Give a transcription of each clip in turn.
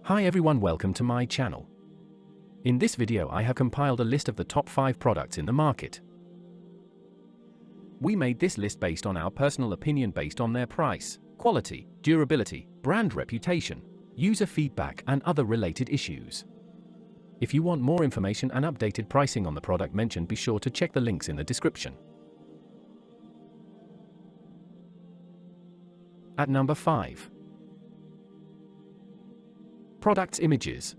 Hi everyone, welcome to my channel. In this video I have compiled a list of the top 5 products in the market. We made this list based on our personal opinion based on their price, quality, durability, brand reputation, user feedback and other related issues. If you want more information and updated pricing on the product mentioned, be sure to check the links in the description. At number 5. Products images.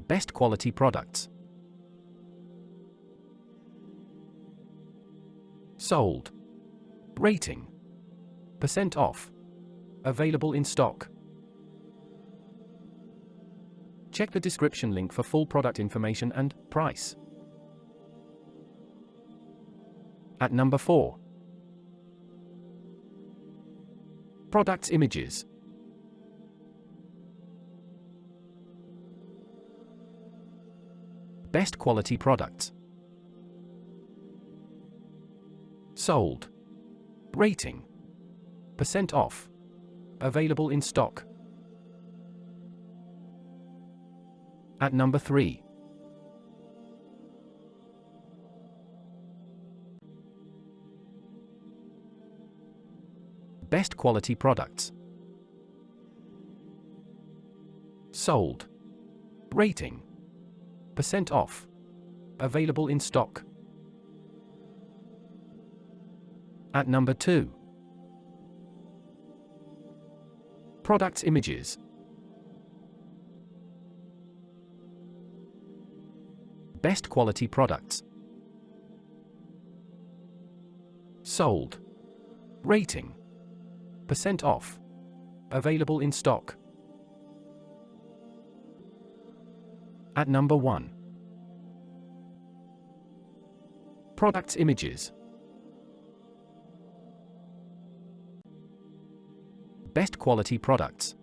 Best quality products. Sold. Rating. % off. Available in stock. Check the description link for full product information and price. At number 4. Products images. Best quality products. Sold. Rating. % off. Available in stock. At number 3. Best quality products. Sold. Rating. % off. Available in stock. At number 2. Products images. Best quality products. Sold. Rating. % off. Available in stock. At number 1. Products images. Best quality products.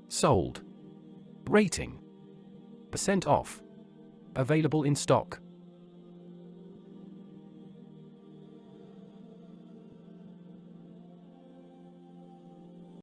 Sold. Rating. % off. Available in stock.